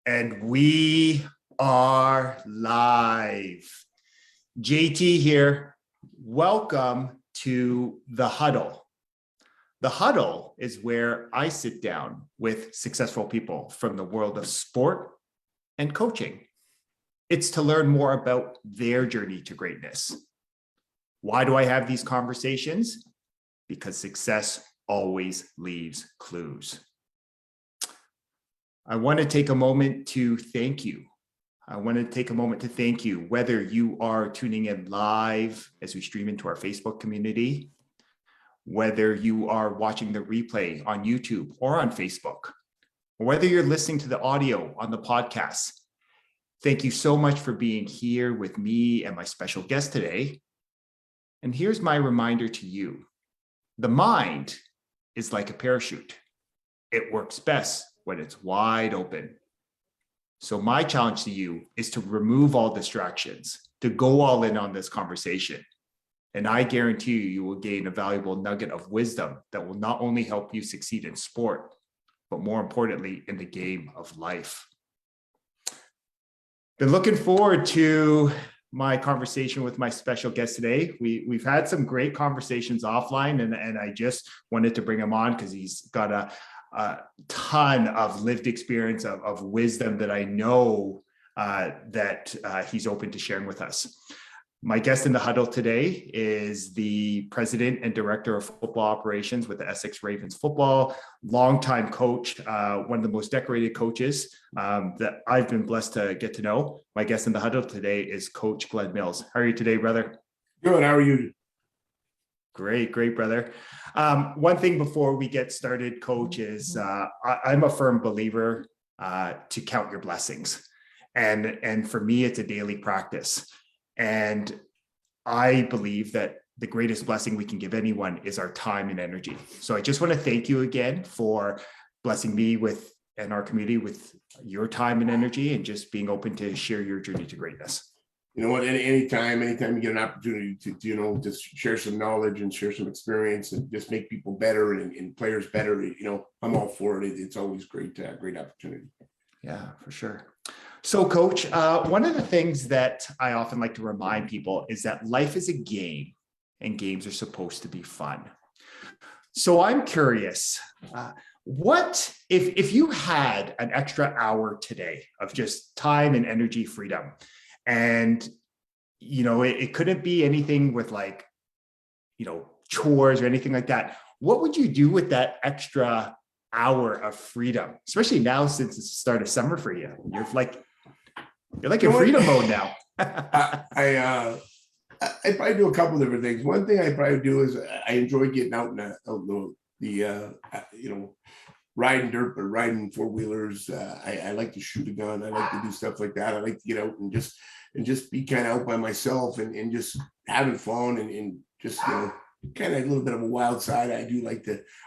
And we are live. JT here. Welcome to The Huddle. The Huddle is where I sit down with successful people from the world of sport and coaching. It's to learn more about their journey to greatness. Why do I have these conversations? Because success always leaves clues. I want to take a moment to thank you. Whether you are tuning in live as we stream into our Facebook community, whether you are watching the replay on YouTube or on Facebook, or whether you're listening to the audio on the podcast. Thank you so much for being here with me and my special guest today. And here's my reminder to you. The mind is like a parachute. It works best when it's wide open. So my challenge to you is to remove all distractions, to go all in on this conversation. And I guarantee you will gain a valuable nugget of wisdom that will not only help you succeed in sport, but more importantly, in the game of life. Been looking forward to my conversation with my special guest today. We've had some great conversations offline, and I just wanted to bring him on because he's got a ton of lived experience of wisdom that I know that he's open to sharing with us. My guest in the huddle today is the president and director of football operations with the Essex Ravens Football, longtime coach, one of the most decorated coaches that I've been blessed to get to know. My guest in the huddle today is Coach Glen Mills. How are you today, brother? Good. How are you? Great, brother. One thing before we get started, Coach, is I'm a firm believer to count your blessings. And for me, it's a daily practice. And I believe that the greatest blessing we can give anyone is our time and energy. So I just want to thank you again for blessing me with and our community with your time and energy and just being open to share your journey to greatness. You know what, anytime you get an opportunity to, just share some knowledge and share some experience and just make people better and players better, I'm all for it. It's always great opportunity. Yeah, for sure. So, Coach, one of the things that I often like to remind people is that life is a game and games are supposed to be fun. So I'm curious, what if you had an extra hour today of just time and energy freedom, and it couldn't be anything with chores or anything like that, what would you do with that extra hour of freedom, especially now since it's the start of summer for you? You're like in freedom mode now. I probably do a couple of different things. One thing I probably do is I enjoy getting out in the riding dirt, but riding four-wheelers. I like to shoot a gun. I like to do stuff like that. I like to get out and just be kind of out by myself and just having fun and just kind of a little bit of a wild side. I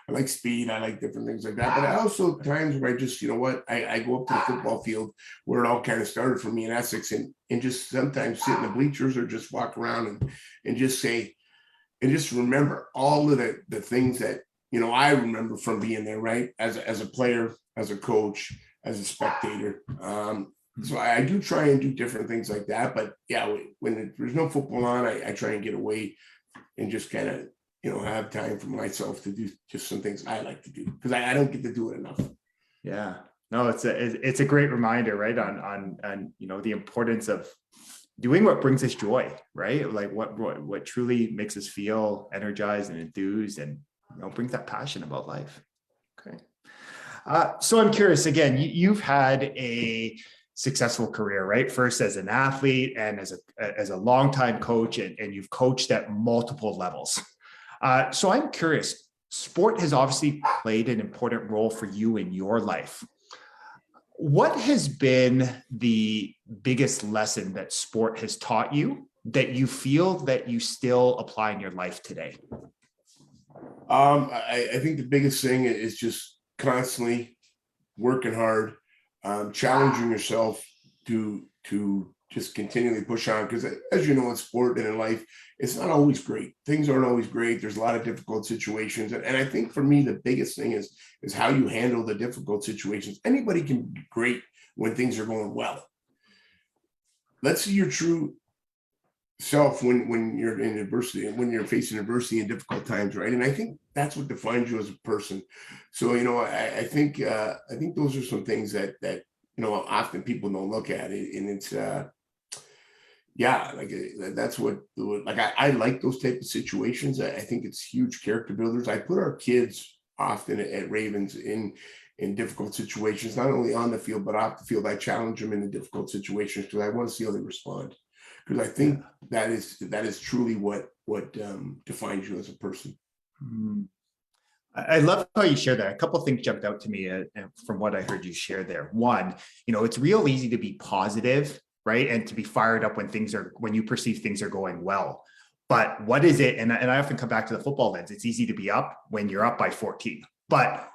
like speed. I like different things like that. But I also times where I just, I go up to the football field where it all kind of started for me in Essex and just sometimes sit in the bleachers or just walk around and just say, and just remember all of the things that, I remember from being there, right? As a player, as a coach, as a spectator. So I do try and do different things like that. But yeah, when there's no football on, I try and get away and just kind of, have time for myself to do just some things I like to do because I don't get to do it enough. Yeah, no, it's a great reminder, right? On the importance of doing what brings us joy, right? Like what truly makes us feel energized and enthused and brings that passion about life. Okay. So I'm curious, again, you've had a successful career, right? First as an athlete and as a longtime coach, and you've coached at multiple levels. So I'm curious, sport has obviously played an important role for you in your life. What has been the biggest lesson that sport has taught you that you feel that you still apply in your life today? I think the biggest thing is just constantly working hard, challenging yourself to just continually push on, because as you know, in sport and in life, it's not always great. Things aren't always great. There's a lot of difficult situations. And I think for me, the biggest thing is how you handle the difficult situations. Anybody can be great when things are going well. Let's see your true self when you're in adversity and when you're facing adversity and difficult times, right? And I think that's what defines you as a person. So, I think those are some things that often people don't look at it, and it's yeah, like that's what like I like those type of situations. I think it's huge character builders. I put our kids often at Ravens in difficult situations, not only on the field but off the field. I challenge them in the difficult situations because I want to see how they respond. Because I think that is truly what defines you as a person. Mm. I love how you share that. A couple of things jumped out to me from what I heard you share there. One, it's real easy to be positive, right? And to be fired up when you perceive things are going well. But what is it? And I often come back to the football lens. It's easy to be up when you're up by 14. But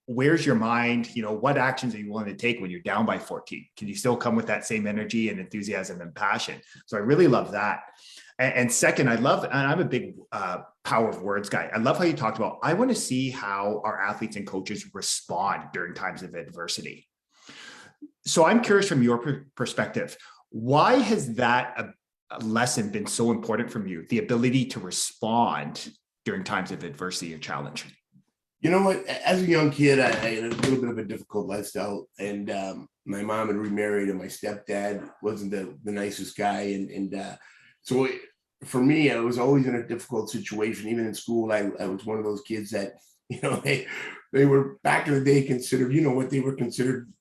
where's your mind? What actions are you willing to take when you're down by 14? Can you still come with that same energy and enthusiasm and passion? So I really love that. And second, and I'm a big power of words guy. I love how you talked about, I want to see how our athletes and coaches respond during times of adversity. So I'm curious from your perspective, why has that a lesson been so important from you, the ability to respond during times of adversity or challenge? You know what? As a young kid, I had a little bit of a difficult lifestyle, and my mom had remarried, and my stepdad wasn't the nicest guy, and so for me, I was always in a difficult situation. Even in school, I was one of those kids that they were back in the day considered, what they were considered.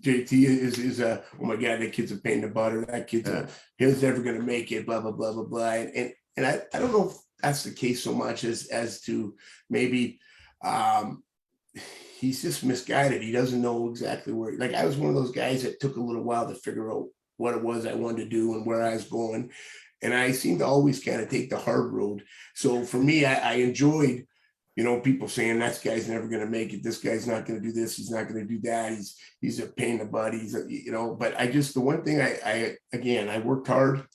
JT is oh my God, that kid's a pain in the butt, or that kid's he's never going to make it, blah blah blah blah blah. And I don't know if that's the case so much as to maybe he's just misguided. He doesn't know exactly where. Like, I was one of those guys that took a little while to figure out what it was I wanted to do and where I was going, and I seemed to always kind of take the hard road. So for me, I enjoyed, people saying that guy's never going to make it. This guy's not going to do this. He's not going to do that. He's a pain in the butt. But the one thing I worked hard.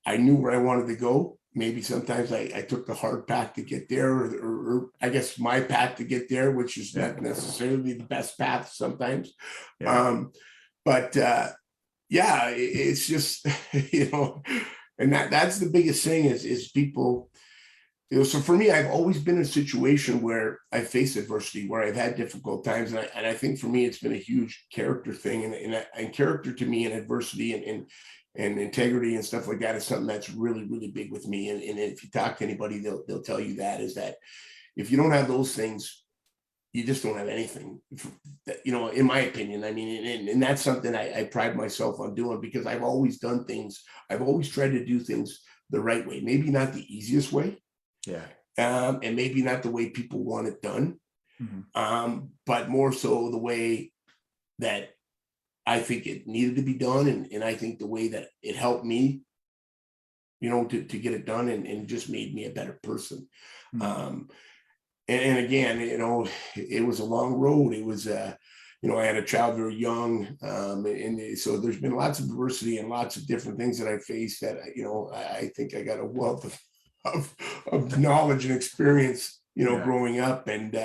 I knew where I wanted to go. Maybe sometimes I took the hard path to get there, or I guess my path to get there, which is not necessarily the best path sometimes. Yeah. It's just, and that's the biggest thing is people. So for me, I've always been in a situation where I face adversity, where I've had difficult times. And I think for me, it's been a huge character thing, and character to me, and adversity and integrity and stuff like that is something that's really, really big with me. And if you talk to anybody, they'll tell you that if you don't have those things, you just don't have anything, in my opinion. I mean, and that's something I pride myself on doing, because I've always done things. I've always tried to do things the right way, maybe not the easiest way. Yeah. And maybe not the way people want it done. Mm-hmm. But more so the way that I think it needed to be done. And I think the way that it helped me, to get it done, and just made me a better person. Mm-hmm. And again, it was a long road. It was, I had a child very young. And so there's been lots of adversity and lots of different things that I faced that, I think I got a wealth of knowledge and experience, growing up, and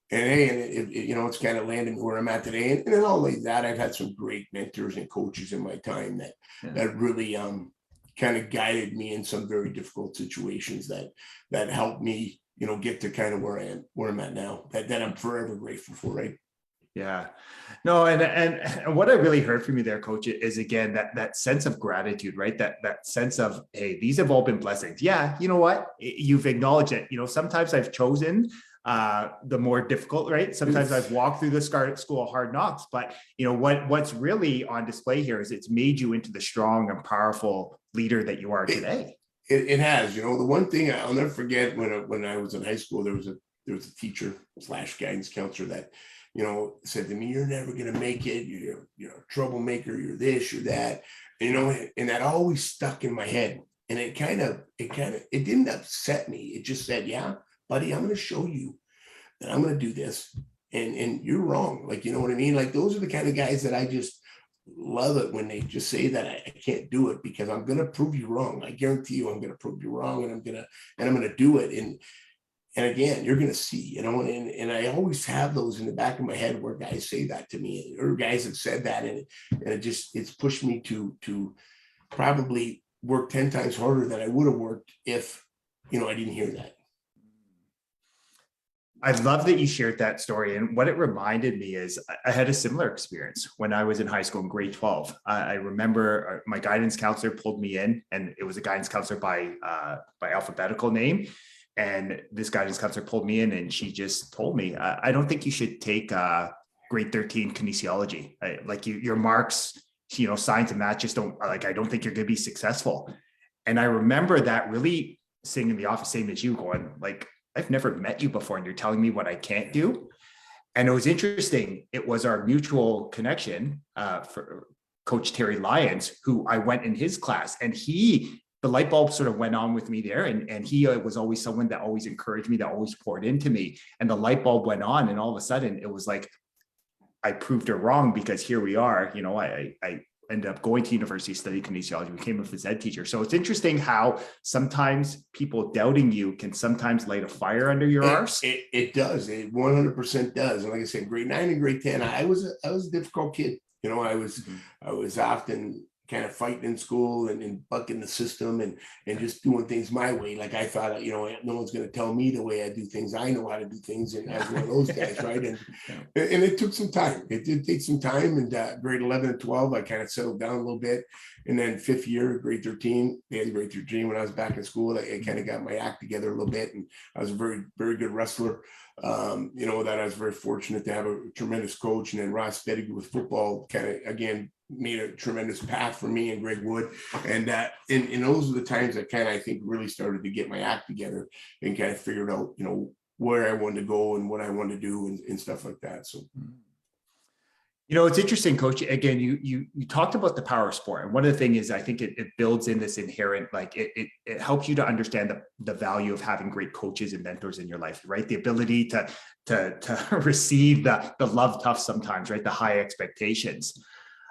it's kind of landed me where I'm at today. And not only that, I've had some great mentors and coaches in my time that really kind of guided me in some very difficult situations that helped me, get to kind of where I'm at now, that I'm forever grateful for. Right. Yeah, no, and what I really heard from you there, Coach, is again that sense of gratitude, right? That sense of, hey, these have all been blessings. Yeah, you know what? You've acknowledged it. Sometimes I've chosen the more difficult, right? Sometimes I've walked through the school of hard knocks, but what's really on display here is it's made you into the strong and powerful leader that you are today. It has. The one thing I'll never forget, when I was in high school, there was a teacher / guidance counselor that said to me, "You're never going to make it. You're a troublemaker. You're this, you're that." And that always stuck in my head. And it didn't upset me. It just said, "Yeah, buddy, I'm going to show you that I'm going to do this. And you're wrong." Like, you know what I mean? Like, those are the kind of guys that I just love it when they just say that I can't do it, because I'm going to prove you wrong. I guarantee you I'm going to prove you wrong, and I'm going to do it. And again, you're going to see, and I always have those in the back of my head where guys say that to me, or guys have said that. And it's pushed me to probably work 10 times harder than I would have worked if, I didn't hear that. I love that you shared that story. And what it reminded me is I had a similar experience when I was in high school in grade 12. I remember my guidance counselor pulled me in, and it was a guidance counselor by alphabetical name. And this guidance counselor pulled me in, and she just told me, I don't think you should take grade 13 kinesiology. Like your marks, science and math just don't, like, I don't think you're going to be successful. And I remember that really sitting in the office, same as you, going like, I've never met you before, and you're telling me what I can't do. And it was interesting. It was our mutual connection for Coach Terry Lyons, who I went in his class, and the light bulb sort of went on with me there. And he was always someone that always encouraged me, that always poured into me. And the light bulb went on, and all of a sudden it was like, I proved her wrong, because here we are, I ended up going to university, studied kinesiology, became a phys ed teacher. So it's interesting how sometimes people doubting you can sometimes light a fire under your arse. It does. It 100% does. And like I said, grade 9 and grade 10, I was a difficult kid. I was often kind of fighting in school and bucking the system and just doing things my way. Like I thought, no one's going to tell me the way I do things. I know how to do things, and I was one of those guys, right? And it took some time. It did take some time. And grade 11 and 12, I kind of settled down a little bit. And then fifth year, grade 13, grade 13, when I was back in school, I kind of got my act together a little bit. And I was a very, very good wrestler. That I was very fortunate to have a tremendous coach. And then Ross Pettigrew with football kind of, again, made a tremendous path for me and Greg Wood. And those are the times that kind of, I think, really started to get my act together and kind of figured out, where I wanted to go and what I wanted to do and stuff like that. So, it's interesting, Coach. Again, you talked about the power of sport. And one of the things is, I think it builds in this inherent, like it helps you to understand the value of having great coaches and mentors in your life, right? The ability to receive the love tough sometimes, right? The high expectations.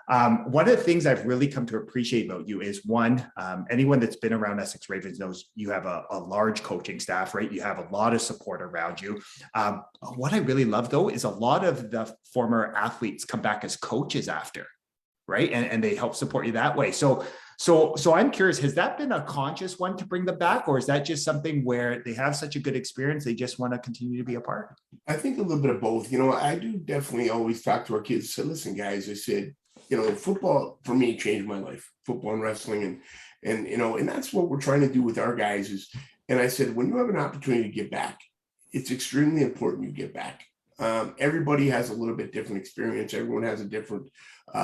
One of the things I've really come to appreciate about you is, one, anyone that's been around Essex Ravens knows you have a large coaching staff, right? You have a lot of support around you. What I really love, though, is a lot of the former athletes come back as coaches after, right? And they help support you that way. So I'm curious, has that been a conscious one to bring them back, or is that just something where they have such a good experience, they just want to continue to be a part? I think a little bit of both. I do definitely always talk to our kids. Say, listen, guys, I said, football for me changed my life, football and wrestling. And that's what we're trying to do with our guys is, and I said, when you have an opportunity to give back, it's extremely important you give back. Everybody has a little bit different experience. Everyone has a different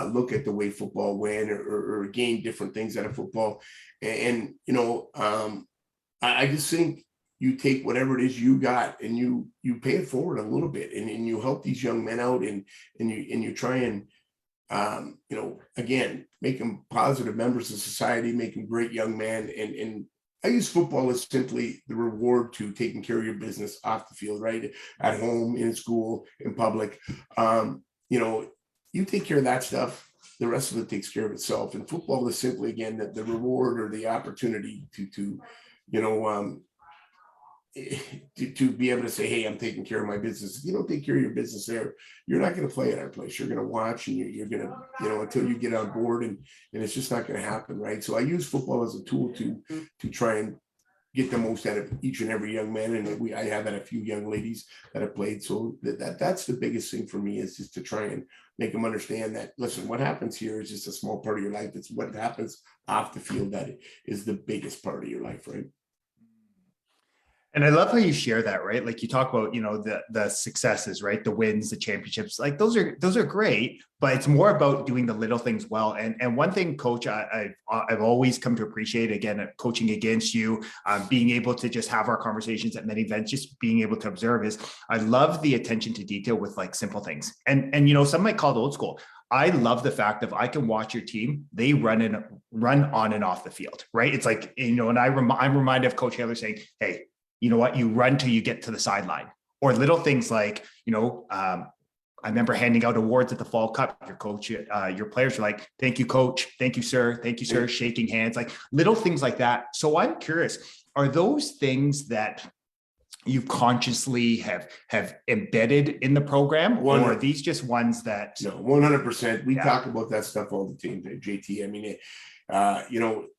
look at the way football went or gain different things out of football. And I just think you take whatever it is you got and you pay it forward a little bit, and you help these young men out, and you try and again, make them positive members of society, make them great young men. And I use football as simply the reward to taking care of your business off the field, right? At home, in school, in public. You take care of that stuff, the rest of it takes care of itself. And football is simply, again, the reward or the opportunity to be able to say, hey, I'm taking care of my business. If you don't take care of your business there, you're not going to play at our place. You're going to watch, and you're going to, until you get on board, and it's just not going to happen, right? So I use football as a tool to try and get the most out of each and every young man. And I have had a few young ladies that have played. So that's the biggest thing for me, is just to try and make them understand that, listen, what happens here is just a small part of your life. It's what happens off the field that is the biggest part of your life, right? And I love how you share that, right? Like you talk about, the successes, right? The wins, the championships, like those are great, but it's more about doing the little things well. And one thing, Coach, I've always come to appreciate, again, coaching against you, being able to just have our conversations at many events, just being able to observe, is I love the attention to detail with like simple things. And some might call it old school. I love the fact that I can watch your team, they run on and off the field, right? It's like, and I'm reminded of Coach Taylor saying, hey, you know what, you run till you get to the sideline, or little things like, I remember handing out awards at the Fall Cup. Your coach, your players are like, "Thank you, coach. Thank you, sir. Thank you, sir." Shaking hands, like little things like that. So I'm curious, are those things that you consciously have embedded in the program, or are these just ones that? No, 100%. We talk about that stuff all the time, JT. I mean,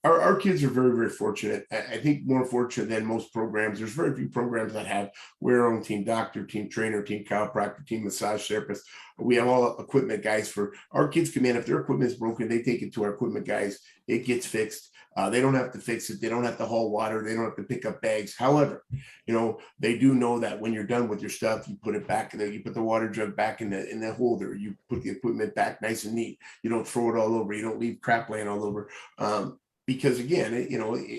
our kids are very, very fortunate. I think more fortunate than most programs. There's very few programs that have our own team doctor, team trainer, team chiropractor, team massage therapist. We have all equipment guys for our kids. Come in, if their equipment is broken, they take it to our equipment guys. It gets fixed. They don't have to fix it. They don't have to haul water. They don't have to pick up bags. However, they do know that when you're done with your stuff, you put it back in there. You put the water jug back in the holder. You put the equipment back nice and neat. You don't throw it all over. You don't leave crap laying all over. Because again,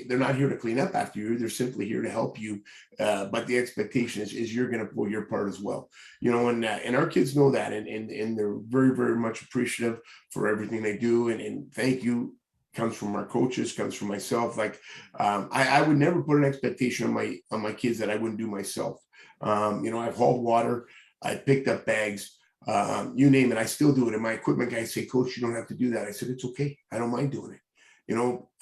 they're not here to clean up after you. They're simply here to help you. But the expectation is you're going to pull your part as well. And our kids know that, and they're very, very much appreciative for everything they do. And thank you. Comes from our coaches, comes from myself. Like I would never put an expectation on my kids that I wouldn't do myself. I've hauled water, I picked up bags, you name it, I still do it. And my equipment guys say, "Coach, you don't have to do that." I said, "It's okay. I don't mind doing it."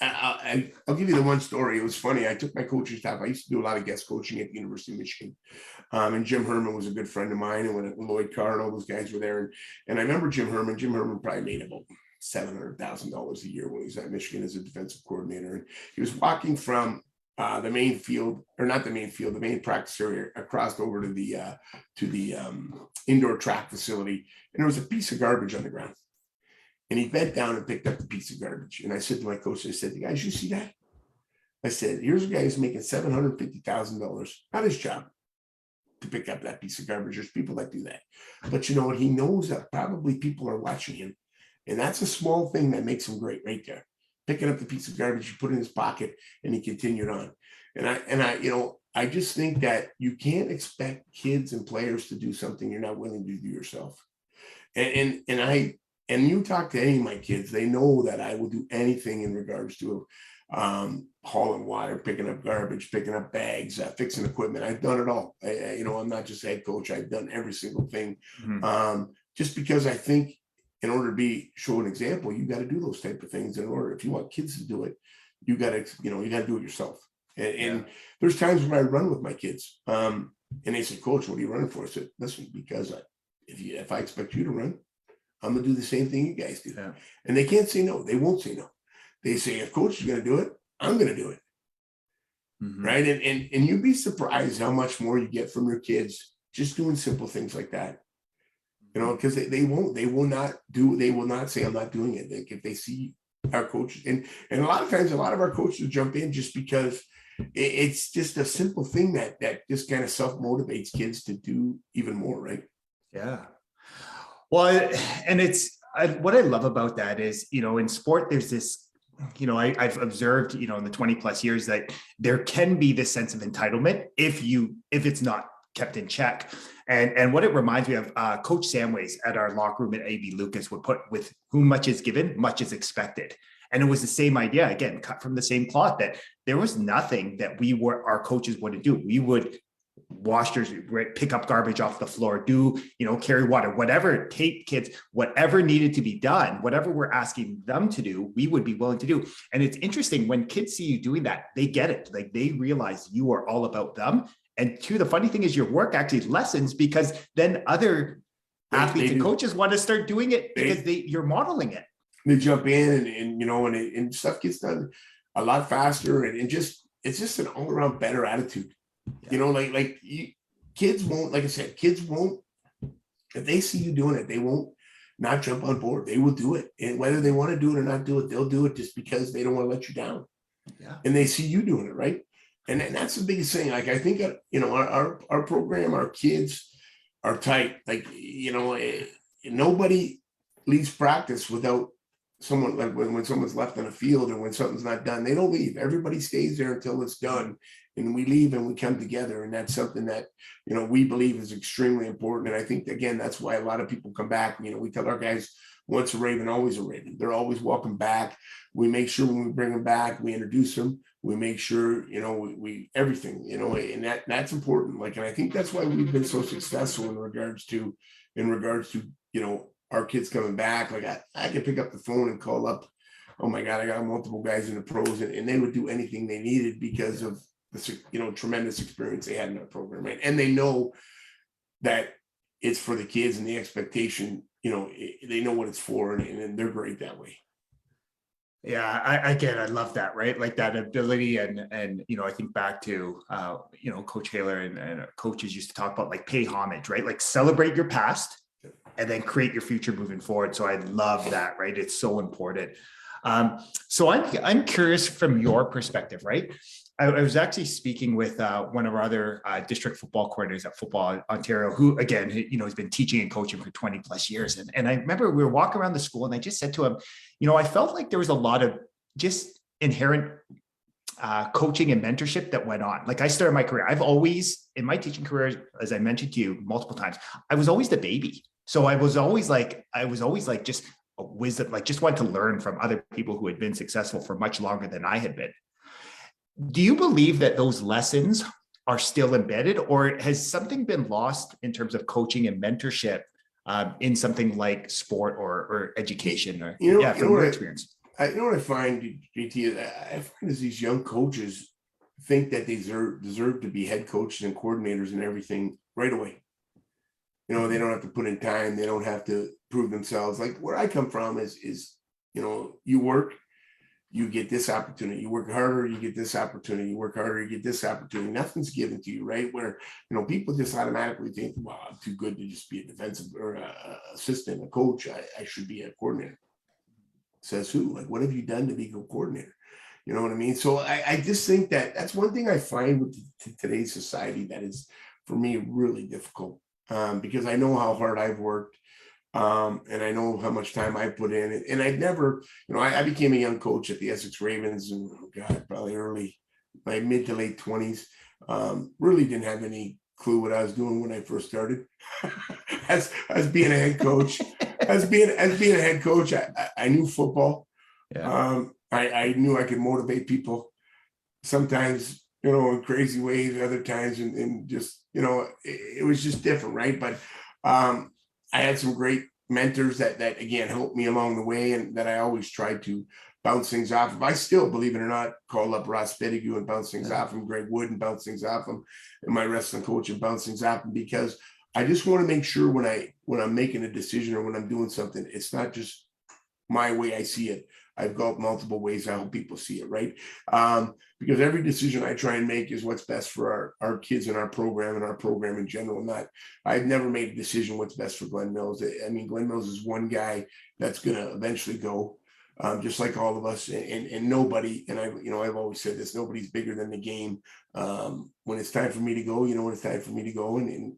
I'll give you the one story. It was funny. I took my coaching staff. I used to do a lot of guest coaching at the University of Michigan. And Jim Herman was a good friend of mine. And when Lloyd Carr and all those guys were there. And I remember Jim Herman probably made about $700,000 a year when he was at Michigan as a defensive coordinator. And he was walking from the main field, or not the main field, the main practice area, across over to the indoor track facility. And there was a piece of garbage on the ground. And he bent down and picked up the piece of garbage. And I said to my coach, I said, "Guys, you see that?" I said, "Here's a guy who's making $750,000, not his job, to pick up that piece of garbage. There's people that do that. But you know what? He knows that probably people are watching him. And that's a small thing that makes him great right there. Picking up the piece of garbage, he put it in his pocket, and he continued on. And I just think that you can't expect kids and players to do something you're not willing to do yourself. And you talk to any of my kids, they know that I will do anything in regards to hauling water, picking up garbage, picking up bags, fixing equipment. I've done it all. I'm not just head coach. I've done every single thing. Just because I think, in order to show an example, you got to do those type of things. In order, if you want kids to do it, you got to do it yourself. And there's times when I run with my kids, and they say, "Coach, what are you running for?" I said, "Listen, because if I expect you to run, I'm gonna do the same thing you guys do." Yeah. And they can't say no. They won't say no. They say, "If Coach is gonna do it, I'm gonna do it." Right? And you'd be surprised how much more you get from your kids just doing simple things like that. Because they will not say, "I'm not doing it." If they see our coaches, and a lot of times, a lot of our coaches jump in just because it's just a simple thing that just kind of self-motivates kids to do even more, right? Yeah. Well, and what I love about that is, in sport, there's this, I've observed, in the 20 plus years that there can be this sense of entitlement if it's not kept in check. And what it reminds me of, Coach Samways at our locker room at AB Lucas would put, "With whom much is given, much is expected." And it was the same idea, again, cut from the same cloth, that there was nothing that our coaches wouldn't do. We would pick up garbage off the floor, carry water, whatever, tape kids, whatever needed to be done, whatever we're asking them to do, we would be willing to do. And it's interesting when kids see you doing that, they get it. Like, they realize you are all about them. And the funny thing is, your work actually lessens, because then other athletes and coaches want to start doing it because you're modeling it. They jump in and stuff gets done a lot faster, and it's just an all around better attitude. Yeah. Kids won't, like I said, if they see you doing it, they won't not jump on board. They will do it, and whether they want to do it or not do it, they'll do it just because they don't want to let you down. Yeah. And they see you doing it, right? And that's the biggest thing. Like, I think, our program, our kids are tight. Like, nobody leaves practice without someone, like when someone's left on the field or when something's not done, they don't leave. Everybody stays there until it's done. And we leave and we come together. And that's something that, we believe is extremely important. And I think, again, that's why a lot of people come back. We tell our guys, once a Raven, always a Raven. They're always welcome back. We make sure when we bring them back, we introduce them. We make sure, we everything, and that's important. Like, and I think that's why we've been so successful in regards to, our kids coming back. Like I could pick up the phone and call up, oh my God, I got multiple guys in the pros, and they would do anything they needed because of the, tremendous experience they had in our program. Right? And they know that it's for the kids, and the expectation, they know what it's for, and they're great that way. Yeah, I love that, right? Like that ability, and I think back to Coach Haler and coaches used to talk about like pay homage, right? Like celebrate your past and then create your future moving forward. So I love that, right? It's so important. So I'm curious from your perspective, right? I was actually speaking with one of our other district football coordinators at Football Ontario, who again, has been teaching and coaching for 20 plus years. And I remember we were walking around the school, and I just said to him, I felt like there was a lot of just inherent coaching and mentorship that went on. Like I started my career, I've always, in my teaching career, as I mentioned to you multiple times, I was always the baby. So I was always like just a wisdom, like just wanted to learn from other people who had been successful for much longer than I had been. Do you believe that those lessons are still embedded, or has something been lost in terms of coaching and mentorship in something like sport or education, or from your experience? What I find, JT, is I find is these young coaches think that they deserve to be head coaches and coordinators and everything right away. They don't have to put in time. They don't have to prove themselves. Like where I come from is you work, you get this opportunity. You work harder, you get this opportunity. You work harder, you get this opportunity. Nothing's given to you, right? Where, people just automatically think, well, I'm too good to just be a defensive or a assistant, a coach. I should be a coordinator. Says who? Like, what have you done to be a coordinator? You know what I mean? So I just think that that's one thing I find with today's society that is, for me, really difficult, because I know how hard I've worked. And I know how much time I put in, and I've never, I became a young coach at the Essex Ravens, and probably my mid to late 20s. Really didn't have any clue what I was doing when I first started. as being a head coach, as being a head coach, I knew football. Yeah. I knew I could motivate people. Sometimes, in crazy ways. Other times, and just, it was just different, right? But I had some great mentors that again helped me along the way, and that I always tried to bounce things off of. I still, believe it or not, call up Ross Pettigrew and bounce things off him, Greg Wood and bounce things off him, and my wrestling coach and bounce things off him, because I just want to make sure when I'm making a decision or when I'm doing something, it's not just my way I see it. I've got multiple ways I help people see it, right? Because every decision I try and make is what's best for our kids and our program in general. I've never made a decision what's best for Glen Mills. I mean, Glen Mills is one guy that's going to eventually go, just like all of us, and nobody, and I've always said this, nobody's bigger than the game. When it's time for me to go, when it's time for me to go, and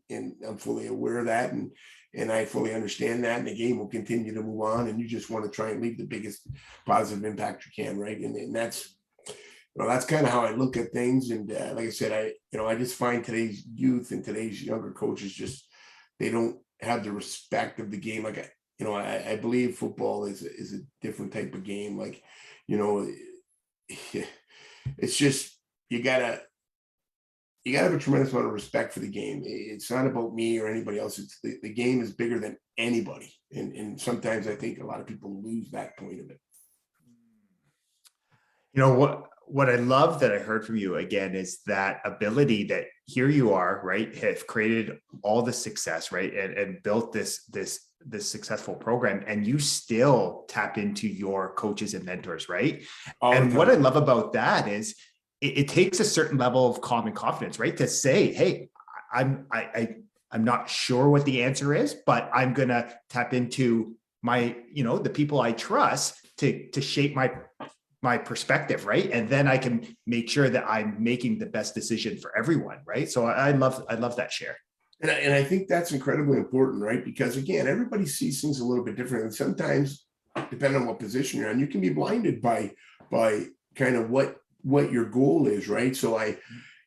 I'm fully aware of that, and I fully understand that, and the game will continue to move on, and you just want to try and leave the biggest positive impact you can, right? And that's, that's kind of how I look at things. And like I said, I just find today's youth and today's younger coaches just, they don't have the respect of the game. Like, I believe football is a different type of game. Like, it's just, you gotta have a tremendous amount of respect for the game. It's not about me or anybody else. It's the game is bigger than anybody. And sometimes I think a lot of people lose that point of it. What I love that I heard from you again is that ability that here you are, right, have created all the success, right, and built this successful program, and you still tap into your coaches and mentors, right? And what I love about that is it takes a certain level of calm and confidence, right, to say, hey, I'm not sure what the answer is, but I'm gonna tap into my, the people I trust to shape my perspective, right? And then I can make sure that I'm making the best decision for everyone, right? So I love that share. And I think that's incredibly important, right? Because again, everybody sees things a little bit different. And sometimes, depending on what position you're on, you can be blinded by kind of what your goal is, right? So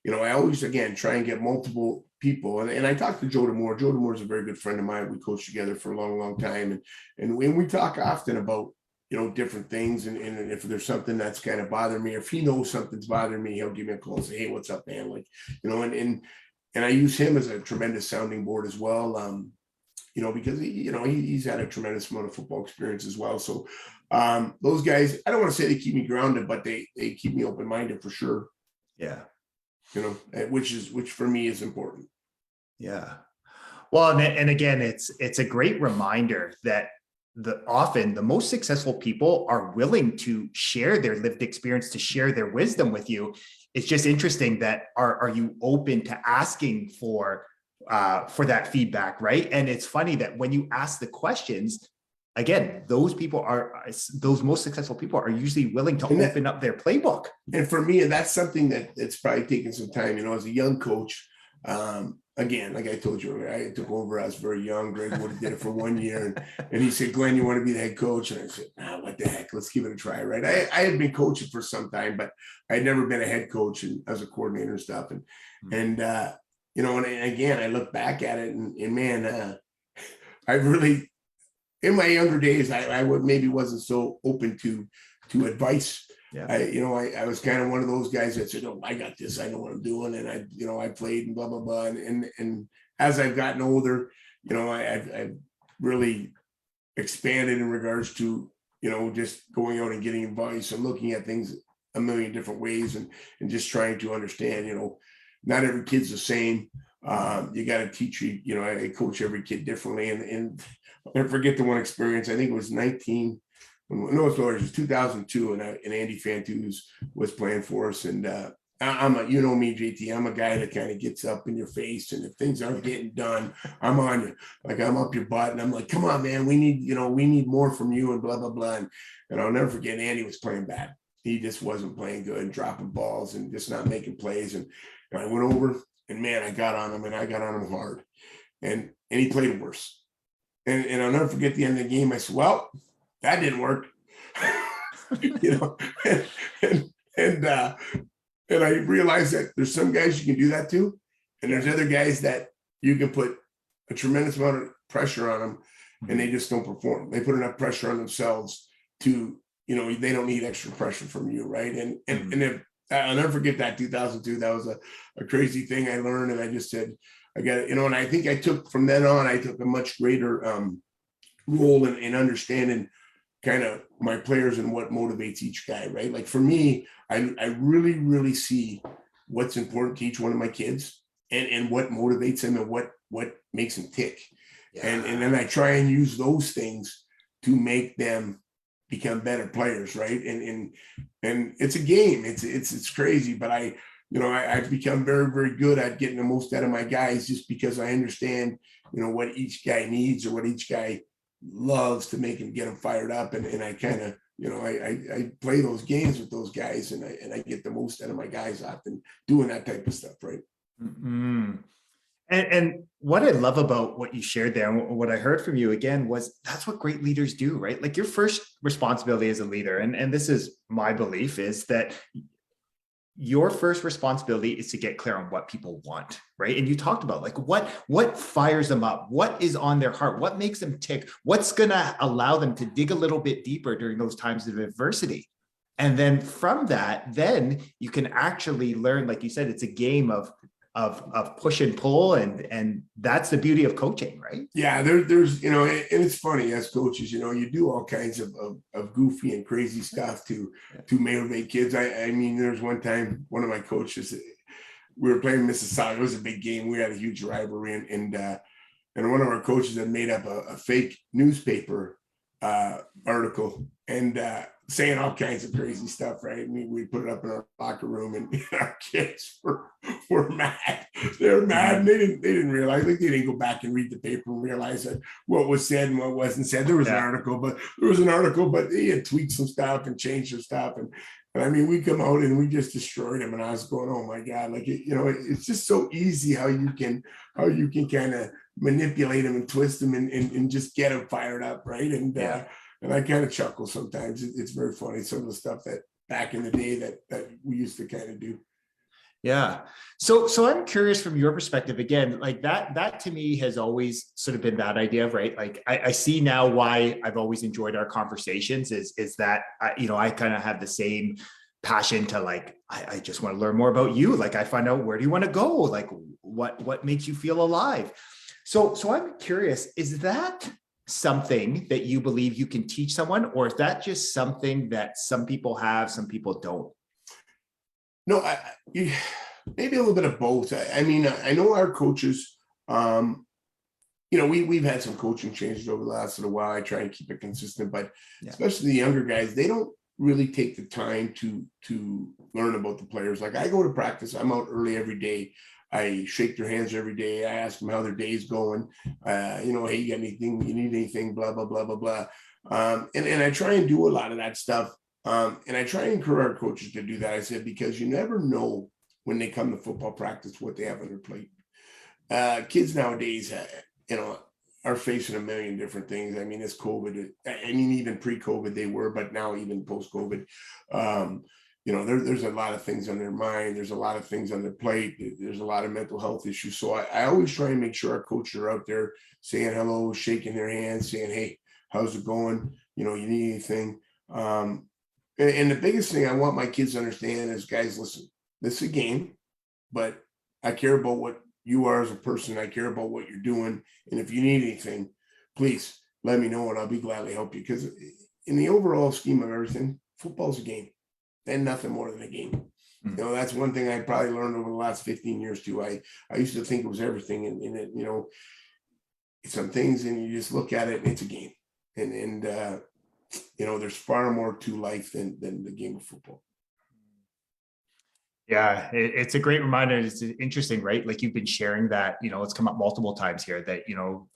I always, again, try and get multiple people. And I talked to Joe DeMore. Joe DeMore is a very good friend of mine. We coached together for a long, long time. And when we talk often about, different things. And if there's something that's kind of bothering me, or if he knows something's bothering me, he'll give me a call and say, hey, what's up, man? Like, and I use him as a tremendous sounding board as well. Because he's had a tremendous amount of football experience as well. So those guys, I don't want to say they keep me grounded, but they keep me open-minded for sure. Yeah. Which for me is important. Yeah. Well, and again, it's a great reminder that often the most successful people are willing to share their lived experience, to share their wisdom with you. It's just interesting that are you open to asking for that feedback, right? And it's funny that when you ask the questions, again, those most successful people are usually willing to open up their playbook. And for me, and that's something it's probably taken some time, as a young coach. Again, like I told you earlier, I took over. I was very young. Greg would have did it for 1 year. And he said, Glenn, you want to be the head coach? And I said, what the heck? Let's give it a try, right? I had been coaching for some time, but I had never been a head coach and as a coordinator and stuff. And again, I look back at it and man, I really, in my younger days, I maybe wasn't so open to advice. Yeah. I was kind of one of those guys that said, "Oh, I got this. I know what I'm doing," and I played and blah blah blah. And as I've gotten older, I've really expanded in regards to just going out and getting advice and looking at things a million different ways and just trying to understand. Not every kid's the same. You got to teach you. I coach every kid differently, and I forget the one experience. I think it was 2002, and Andy Fantuz was playing for us. And I'm me, JT. I'm a guy that kind of gets up in your face, and if things aren't getting done, I'm on you. Like I'm up your butt, and I'm like, come on, man, we need more from you, and blah blah blah. And I'll never forget, Andy was playing bad. He just wasn't playing good, dropping balls and just not making plays. And I went over, and man, I got on him, and I got on him hard, and he played worse. And I'll never forget the end of the game. I said, well, that didn't work. And I realized that there's some guys you can do that to, and there's other guys that you can put a tremendous amount of pressure on them, and they just don't perform. They put enough pressure on themselves to, they don't need extra pressure from you, right? And if, I'll never forget that 2002. That was a crazy thing I learned, and I just said, I got it, and I think I took from then on, I took a much greater role in understanding kind of my players and what motivates each guy, right? Like for me, I really, really see what's important to each one of my kids and what motivates them and what makes them tick. Yeah. And then I try and use those things to make them become better players, right? And it's a game. It's crazy, but I've become very, very good at getting the most out of my guys just because I understand, what each guy needs or what each guy loves to make him get them fired up. And I kind of, I play those games with those guys and I get the most out of my guys often doing that type of stuff, right? Mm-hmm. And what I love about what you shared there and what I heard from you again was that's what great leaders do, right? Like your first responsibility as a leader, and this is my belief, is that your first responsibility is to get clear on what people want, right? And you talked about like what fires them up, what is on their heart, what makes them tick, what's gonna allow them to dig a little bit deeper during those times of adversity. And then from that, then you can actually learn, like you said, it's a game of push and pull, and that's the beauty of coaching, right? Yeah, there's and it's funny as coaches, you do all kinds of goofy and crazy stuff to motivate kids. I mean, there's one time one of my coaches, we were playing Mississauga. It was a big game. We had a huge rivalry, and one of our coaches had made up a fake newspaper article and saying all kinds of crazy stuff, right? I mean, we put it up in our locker room, and our kids were mad. They were mad, and they didn't realize, like, they didn't go back and read the paper and realize that what was said and what wasn't said. There was an article, but he had tweaked some stuff and changed some stuff, and I mean, we come out and we just destroyed him, and I was going, oh my God, like it's just so easy how you can kind of manipulate him and twist him and just get him fired up, right? And I kind of chuckle sometimes. It's very funny, some of the stuff that back in the day that we used to kind of do. Yeah. So I'm curious from your perspective again, like that to me has always sort of been that idea of, right? Like I see now why I've always enjoyed our conversations is that I kind of have the same passion to like, I just want to learn more about you. Like I find out, where do you want to go? Like what makes you feel alive? So I'm curious, is that something that you believe you can teach someone, or is that just something that some people have, some people don't? No, maybe a little bit of both. I mean, I know our coaches, we've had some coaching changes over the last little while. I try and keep it consistent, but Yeah. especially the younger guys, they don't really take the time to learn about the players. Like I go to practice, I'm out early every day. I shake their hands every day. I ask them how their day's going. Hey, you got anything? You need anything? Blah blah blah blah blah. And I try and do a lot of that stuff. And I try and encourage our coaches to do that. I said, because you never know when they come to football practice what they have on their plate. Kids nowadays, are facing a million different things. I mean, it's COVID. I mean, even pre-COVID they were, but now even post-COVID, there's a lot of things on their mind. There's a lot of things on their plate. There's a lot of mental health issues. So I always try and make sure our coaches are out there saying hello, shaking their hands, saying, hey, how's it going? You need anything? And the biggest thing I want my kids to understand is, guys, listen, this is a game, but I care about what you are as a person. I care about what you're doing. And if you need anything, please let me know and I'll be gladly help you. Because in the overall scheme of everything, football's a game and nothing more than a game. Mm. That's one thing I probably learned over the last 15 years too. I used to think it was everything, and it, some things, and you just look at it and it's a game. And there's far more to life than the game of football. Yeah, it's a great reminder. It's interesting, right? Like you've been sharing that, it's come up multiple times here that,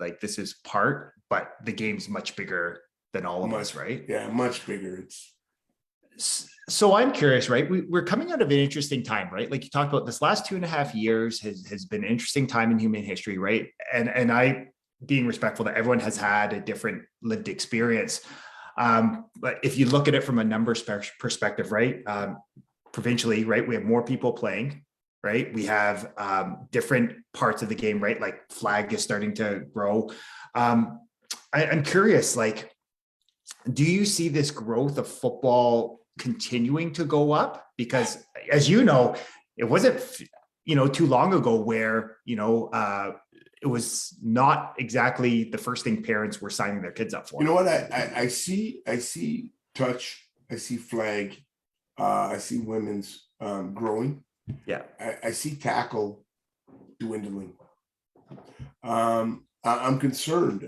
like this is part, but the game's much bigger than all of us, right? Yeah, much bigger. So I'm curious, right? We're coming out of an interesting time, right? Like you talked about, this last 2.5 years has been an interesting time in human history, right? And I, being respectful that everyone has had a different lived experience. But if you look at it from a numbers perspective, right? Provincially, right? We have more people playing, right? We have different parts of the game, right? Like flag is starting to grow. I'm curious, like, do you see this growth of football continuing to go up? Because as you know, it wasn't, too long ago where, it was not exactly the first thing parents were signing their kids up for. You know what? I see touch, I see flag, I see women's growing. Yeah. I see tackle dwindling. I'm concerned,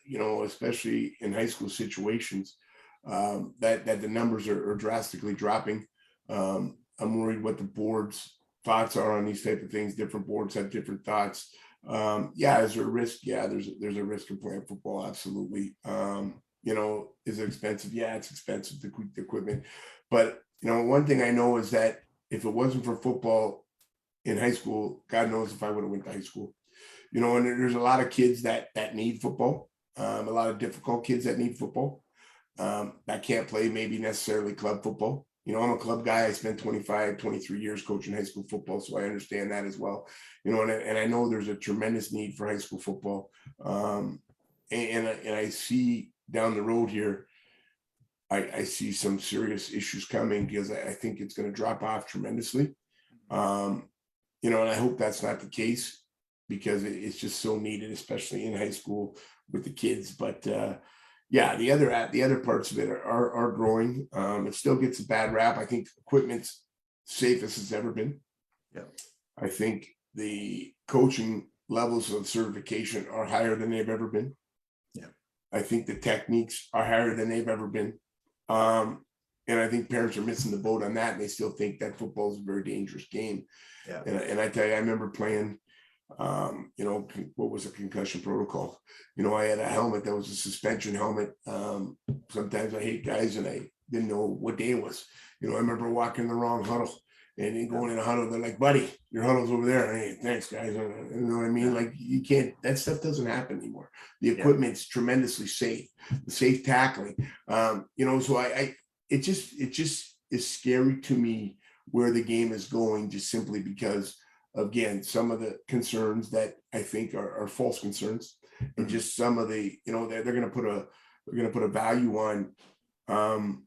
especially in high school situations, that the numbers are drastically dropping. I'm worried what the board's thoughts are on these type of things. Different boards have different thoughts. Is there a risk? Yeah, there's a risk of playing football. Absolutely. Is it expensive? Yeah, it's expensive, the equipment. But one thing I know is that if it wasn't for football in high school, God knows if I would have went to high school. And there's a lot of kids that need football. A lot of difficult kids that need football. That can't play maybe necessarily club football. I'm a club guy. I spent 25, 23 years coaching high school football, so I understand that as well. And I know there's a tremendous need for high school football. And I see down the road here, I see some serious issues coming because I think it's going to drop off tremendously. And I hope that's not the case because it's just so needed, especially in high school with the kids. But the other parts of it are growing. It still gets a bad rap. I think equipment's safest it's ever been. Yeah. I think the coaching levels of certification are higher than they've ever been. Yeah. I think the techniques are higher than they've ever been. And I think parents are missing the boat on that. And they still think that football is a very dangerous game. Yeah. And I tell you, I remember playing, what was a concussion protocol? I had a helmet that was a suspension helmet. Sometimes I hate guys and I didn't know what day it was. I remember walking the wrong huddle and then going in a huddle. They're like, buddy, your huddle's over there. Hey, thanks guys. You know what I mean? Like you can't, that stuff doesn't happen anymore. The equipment's tremendously safe, the safe tackling. So it just is scary to me where the game is going, just simply because, again, some of the concerns that I think are false concerns, and just some of the, they're going to put a value on, on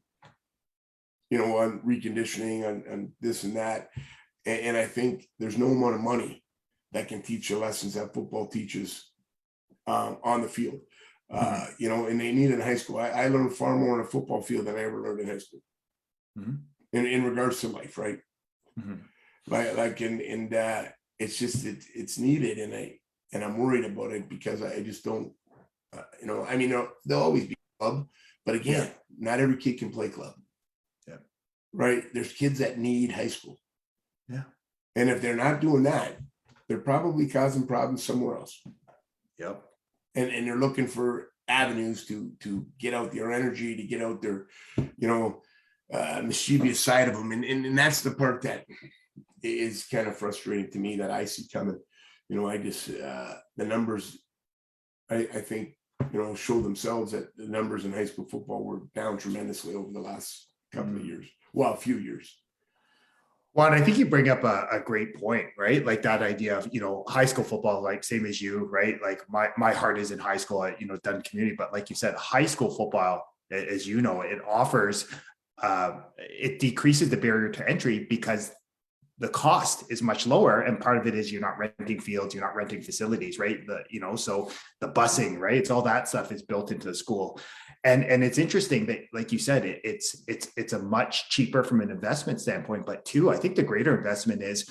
reconditioning, on this and that. And I think there's no amount of money that can teach the lessons that football teaches on the field. And they need it in high school. I learned far more on a football field than I ever learned in high school. In regards to life, right? It's just it's needed, and I'm worried about it, because I just don't, there'll always be club, but again, not every kid can play club. Right? There's kids that need high school. And if they're not doing that, they're probably causing problems somewhere else. And they're looking for avenues to get out their energy, to get out their, mischievous side of them. And that's the part that is kind of frustrating to me, that I see coming. I just, the numbers, I think, show themselves that the numbers in high school football were down tremendously over the last couple of years. Well, a few years. Well, and I think you bring up a great point, right? Like that idea of, high school football, like same as you, right? Like my heart is in high school at, Dunn Community, but like you said, high school football, as it offers, it decreases the barrier to entry, because the cost is much lower. And part of it is you're not renting fields, you're not renting facilities, right? So the busing, right? It's all that stuff is built into the school. And it's interesting that, like you said, it's a much cheaper from an investment standpoint, but two, I think the greater investment is,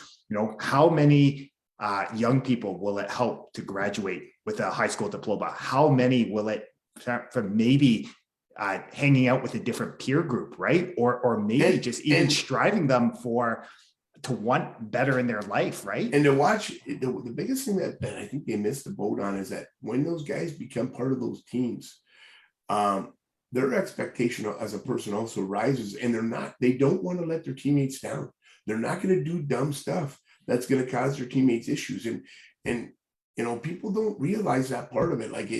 how many young people will it help to graduate with a high school diploma? How many will it from maybe hanging out with a different peer group, right? Or maybe just even striving them to want better in their life, right? And to watch, the biggest thing that I think they missed the boat on is that when those guys become part of those teams, their expectation as a person also rises, and they don't want to let their teammates down. They're not going to do dumb stuff that's going to cause their teammates issues. And people don't realize that part of it. Like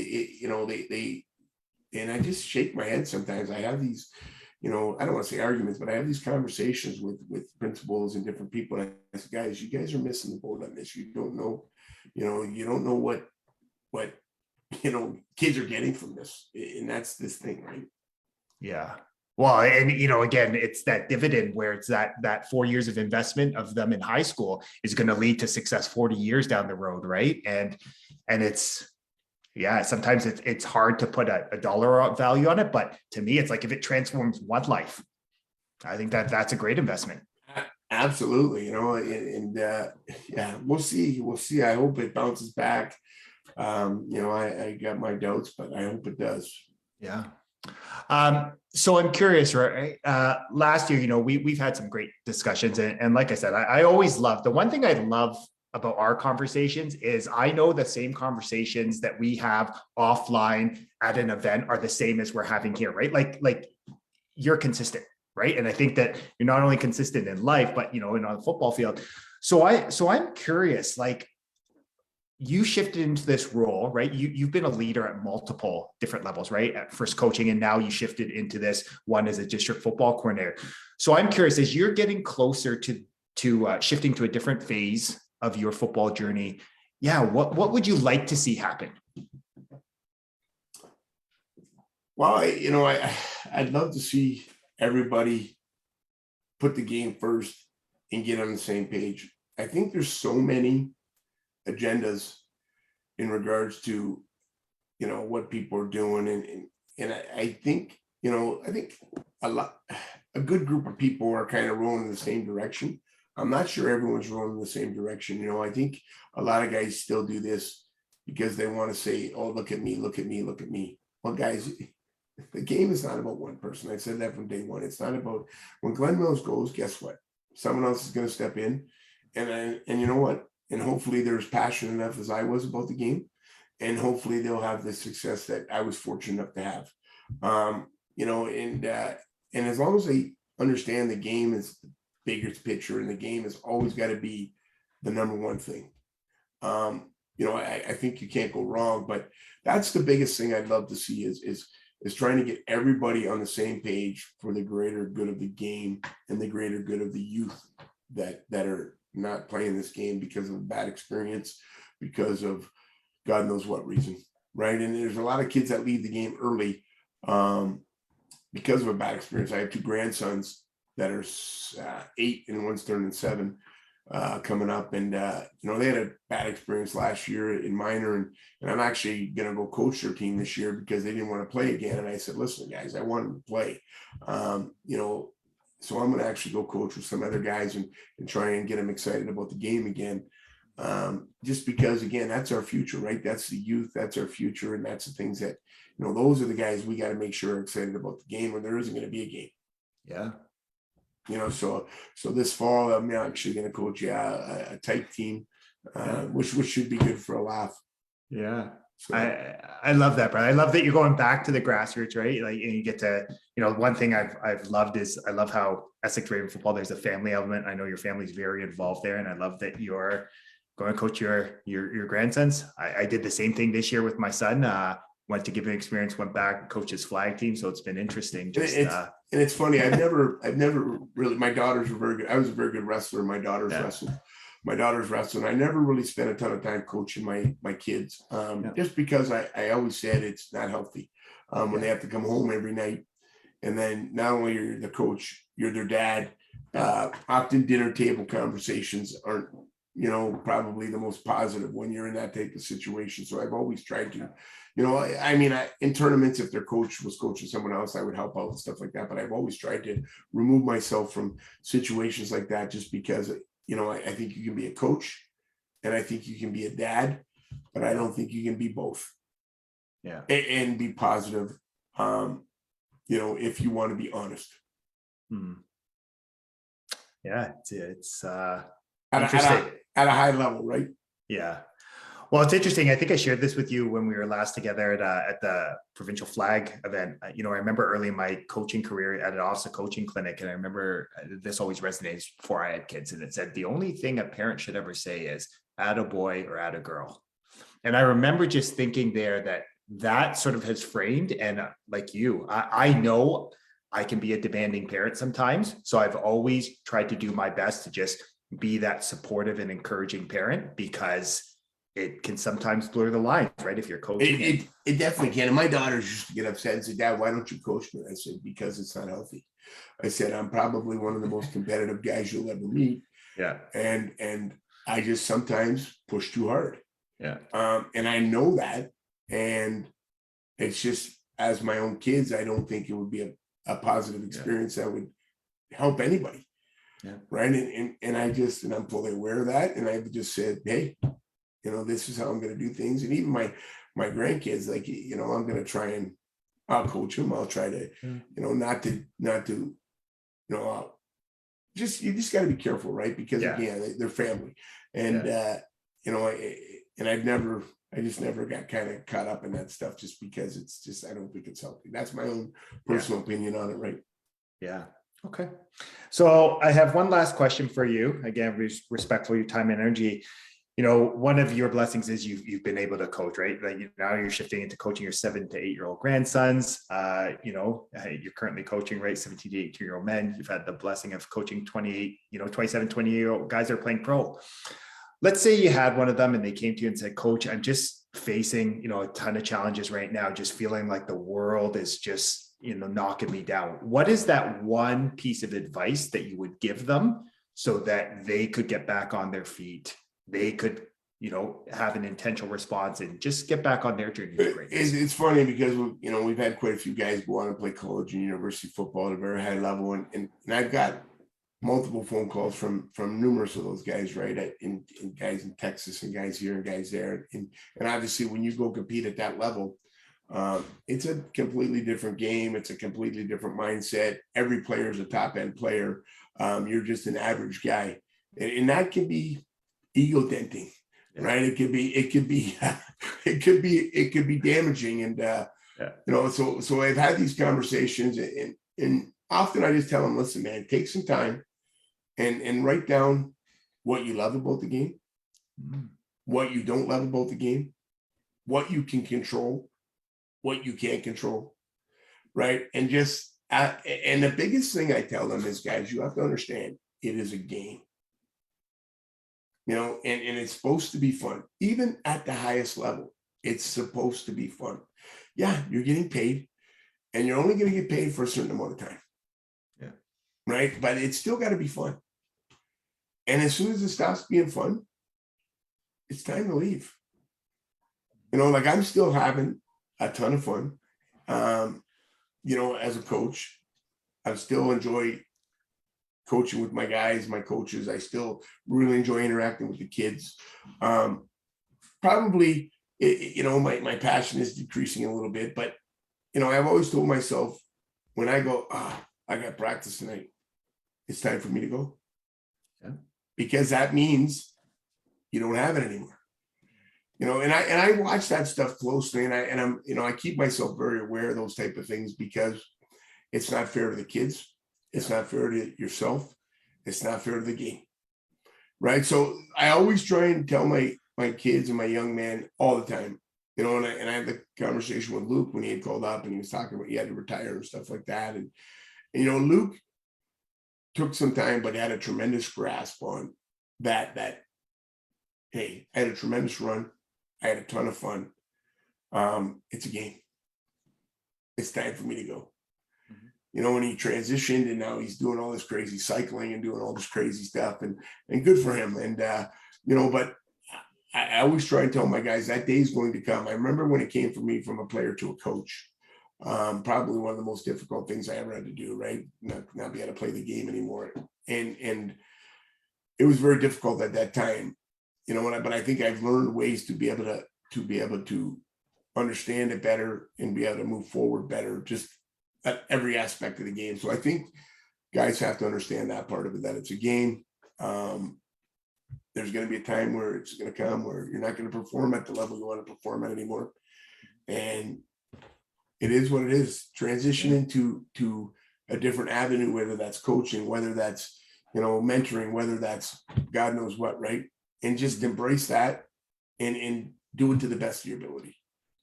and I just shake my head sometimes. I have these, I don't want to say arguments, but I have these conversations with principals and different people. And I say, guys, you guys are missing the boat on this. You don't know, you don't know what kids are getting from this. And that's this thing, right? Yeah. Well, and again, it's that dividend where it's that 4 years of investment of them in high school is going to lead to success 40 years down the road, right? And it's, sometimes it's hard to put a dollar value on it, but to me, it's like if it transforms one life, I think that's a great investment. Absolutely, we'll see. I hope it bounces back. I got my doubts, but I hope it does. Yeah. So I'm curious, right? Last year, we've had some great discussions, and like I said, I always love, the one thing I love about our conversations is I know the same conversations that we have offline at an event are the same as we're having here, right? Like you're consistent, right? And I think that you're not only consistent in life, but on the football field. So I'm curious, like, you shifted into this role, right? You've been a leader at multiple different levels, right? At first coaching, and now you shifted into this one as a district football coordinator. So I'm curious, as you're getting closer to shifting to a different phase of your football journey, what would you like to see happen? Well, I'd love to see everybody put the game first and get on the same page. I think there's so many agendas in regards to what people are doing, and I think a good group of people are kind of rolling in the same direction. I'm not sure everyone's rolling in the same direction. I think a lot of guys still do this because they want to say, oh, look at me, look at me, look at me. Well, guys, the game is not about one person. I said that from day one. It's not about, when Glen Mills goes, guess what? Someone else is going to step in, and you know what? And hopefully they're as passionate enough as I was about the game, and hopefully they'll have the success that I was fortunate enough to have. And as long as they understand the game is the bigger picture, and the game has always got to be the number one thing. I think you can't go wrong, but that's the biggest thing I'd love to see is is trying to get everybody on the same page for the greater good of the game and the greater good of the youth that are not playing this game because of a bad experience, because of God knows what reason, right? And there's a lot of kids that leave the game early because of a bad experience. I have two grandsons that are 8 and one's turning 7 coming up, and they had a bad experience last year in minor, and I'm actually going to go coach their team this year because they didn't want to play again. And I said, listen, guys, I want them to play, so I'm going to actually go coach with some other guys and try and get them excited about the game again. Just because, again, that's our future, right? That's the youth, that's our future. And that's the things that, those are the guys we got to make sure are excited about the game when there isn't going to be a game. Yeah. So this fall, I'm actually going to coach a tight team, which should be good for a laugh. Yeah. So. I love that, Brad. I love that you're going back to the grassroots, right? Like, and you get to, one thing I've loved is I love how Essex Ravens Football, there's a family element. I know your family's very involved there, and I love that you're going to coach your grandsons. I did the same thing this year with my son. Went to give an experience, went back and coached his flag team. So it's been interesting. And it's funny. I've never really, my daughters were very good. I was a very good wrestler. My daughters wrestled. I never really spent a ton of time coaching my kids, just because I always said it's not healthy when they have to come home every night. And then not only you're the coach, you're their dad. Often dinner table conversations aren't, probably the most positive when you're in that type of situation. So I've always tried to, in tournaments, if their coach was coaching someone else, I would help out and stuff like that. But I've always tried to remove myself from situations like that, just because, I think you can be a coach and I think you can be a dad, but I don't think you can be both. Yeah. And be positive, if you want to be honest. Yeah. It's interesting. At a high level, right? Yeah. Well, it's interesting. I think I shared this with you when we were last together at the provincial flag event. I remember early in my coaching career at an OSA coaching clinic, and I remember this always resonates before I had kids, and it said, the only thing a parent should ever say is add a boy or add a girl. And I remember just thinking there that sort of has framed, and like you, I know I can be a demanding parent sometimes. So I've always tried to do my best to just be that supportive and encouraging parent, because it can sometimes blur the lines, right? If you're coaching. It definitely can. And my daughters used to get upset and say, Dad, why don't you coach me? I said, because it's not healthy. I said, I'm probably one of the most competitive guys you'll ever meet. Yeah. And I just sometimes push too hard. Yeah. And I know that. And it's just, as my own kids, I don't think it would be a positive experience that would help anybody. Yeah. Right. And I'm fully aware of that. And I've just said, hey, this is how I'm going to do things. And even my grandkids, like, I'm going to try and I'll coach them. I'll try to, not to, you just got to be careful, right? Because again, they're family, and I just never got kind of caught up in that stuff, just because it's just, I don't think it's healthy. That's my own personal opinion on it. Right. Yeah. Okay. So I have one last question for you. Again, respectful of your time and energy. One of your blessings is you've been able to coach, right? Like now you're shifting into coaching your 7 to 8-year-old grandsons. You're currently coaching, right? 17 to 18-year-old men. You've had the blessing of coaching 27, 20-year-old guys that are playing pro. Let's say you had one of them and they came to you and said, Coach, I'm just facing, a ton of challenges right now. Just feeling like the world is just, knocking me down. What is that one piece of advice that you would give them so that they could get back on their feet? They could, have an intentional response and just get back on their journey. It's funny because, we've had quite a few guys go on and play college and university football at a very high level. And I've got multiple phone calls from numerous of those guys, right? And guys in Texas and guys here and guys there. And obviously when you go compete at that level, it's a completely different game. It's a completely different mindset. Every player is a top end player. You're just an average guy. And that can be ego-denting, right? It could be damaging. And, so I've had these conversations and often I just tell them, listen, man, take some time and write down what you love about the game, what you don't love about the game, what you can control, what you can't control. right? And just, and the biggest thing I tell them is, guys, you have to understand, it is a game. And it's supposed to be fun. Even at the highest level, it's supposed to be fun. Yeah, you're getting paid, and you're only going to get paid for a certain amount of time. Yeah. Right. But it's still got to be fun. And as soon as it stops being fun, it's time to leave. Like I'm still having a ton of fun. As a coach, I still enjoy coaching with my guys, my coaches. I still really enjoy interacting with the kids. Probably, my passion is decreasing a little bit, but, I've always told myself when I go, I got practice tonight, it's time for me to go. Yeah. Because that means you don't have it anymore. And I watch that stuff closely, and I'm I keep myself very aware of those type of things, because it's not fair to the kids. It's not fair to yourself. It's not fair to the game. Right. So I always try and tell my kids and my young man all the time, and I had the conversation with Luke when he had called up and he was talking about he had to retire and stuff like that. And Luke took some time, but had a tremendous grasp on that, hey, I had a tremendous run. I had a ton of fun. It's a game. It's time for me to go. When he transitioned and now he's doing all this crazy cycling and doing all this crazy stuff, and good for him. And, but I always try and tell my guys that day is going to come. I remember when it came for me from a player to a coach, probably one of the most difficult things I ever had to do, right? Not be able to play the game anymore. And it was very difficult at that time, but I think I've learned ways to be able to understand it better and be able to move forward better, just at every aspect of the game. So I think guys have to understand that part of it, that it's a game. There's going to be a time where it's going to come where you're not going to perform at the level you want to perform at anymore. And it is what it is. Transitioning to a different avenue, whether that's coaching, whether that's, mentoring, whether that's God knows what, right? And just embrace that and do it to the best of your ability.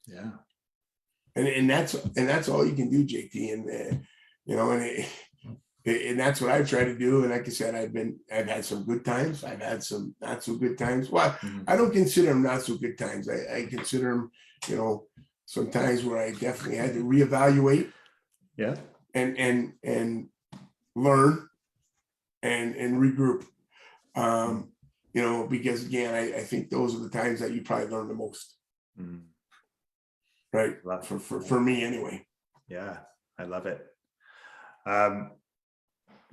Yeah. And that's all you can do, JT. And that's what I've tried to do. And like I said, I've had some good times. I've had some not so good times. Well, I don't consider them not so good times. I consider them, some times where I definitely had to reevaluate. Yeah. And learn and regroup. Because again, I think those are the times that you probably learn the most. Right. For me anyway. Yeah, I love it.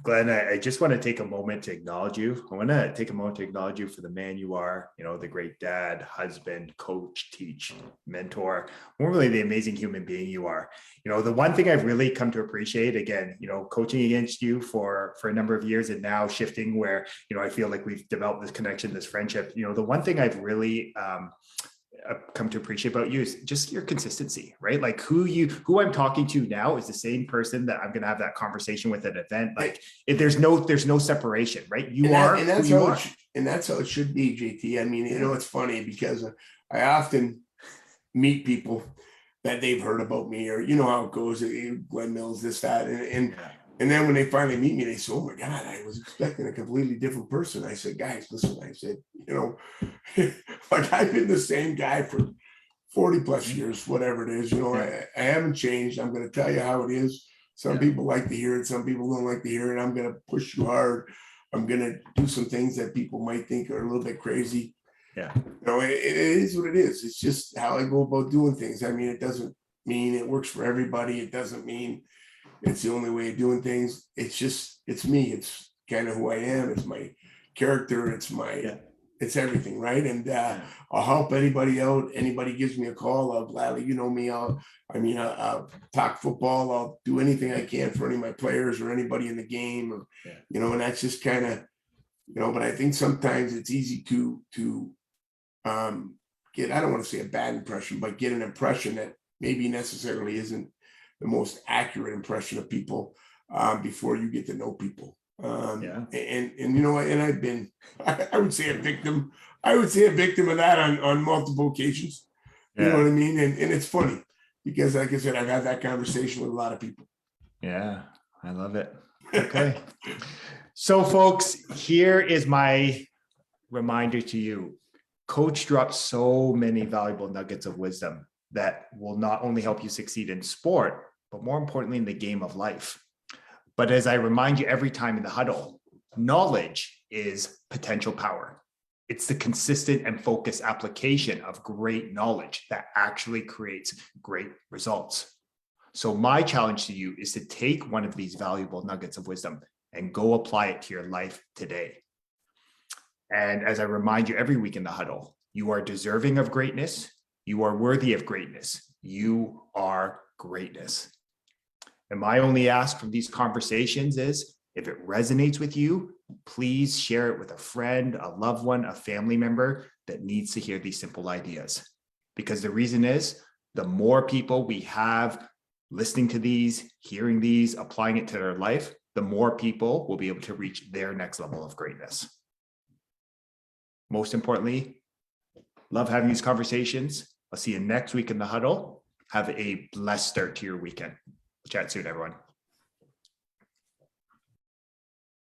Glen, I just want to take a moment to acknowledge you. I want to take a moment to acknowledge you for the man you are, the great dad, husband, coach, teach, mentor, more really the amazing human being you are. The one thing I've really come to appreciate, again, coaching against you for a number of years and now shifting where, I feel like we've developed this connection, this friendship. The one thing I've really come to appreciate about you is just your consistency, right? Like who I'm talking to now is the same person that I'm going to have that conversation with at an event. Like if there's no separation, right? And that's how it should be, JT. I mean, it's funny because I often meet people that they've heard about me, or how it goes, Glen Mills, this, that, and then when they finally meet me, they say, "Oh my God, I was expecting a completely different person." I said, "Guys, listen," I said, like I've been the same guy for 40 plus years, whatever it is, I haven't changed. I'm going to tell you how it is. Some people like to hear it. Some people don't like to hear it. I'm going to push you hard. I'm going to do some things that people might think are a little bit crazy. Yeah. It is what it is. It's just how I go about doing things. I mean, it doesn't mean it works for everybody. It doesn't mean it's the only way of doing things. It's me. It's kind of who I am. It's my character. It's everything. Right. And I'll help anybody out. Anybody gives me a call, I'll gladly, me, I'll talk football. I'll do anything I can for any of my players or anybody in the game, or, and that's just kind of, but I think sometimes it's easy to get, I don't want to say a bad impression, but get an impression that maybe necessarily isn't the most accurate impression of people before you get to know people. And I've been, I would say a victim. I would say a victim of that on multiple occasions. You know what I mean? And it's funny because like I said, I've had that conversation with a lot of people. Yeah, I love it. Okay. So folks, here is my reminder to you. Coach dropped so many valuable nuggets of wisdom that will not only help you succeed in sport, but more importantly, in the game of life. But as I remind you every time in the huddle, knowledge is potential power. It's the consistent and focused application of great knowledge that actually creates great results. So my challenge to you is to take one of these valuable nuggets of wisdom and go apply it to your life today. And as I remind you every week in the huddle, you are deserving of greatness. You are worthy of greatness. You are greatness. And my only ask from these conversations is, if it resonates with you, please share it with a friend, a loved one, a family member that needs to hear these simple ideas. Because the reason is, the more people we have listening to these, hearing these, applying it to their life, the more people will be able to reach their next level of greatness. Most importantly, love having these conversations. I'll see you next week in the huddle. Have a blessed start to your weekend. Chat soon, everyone.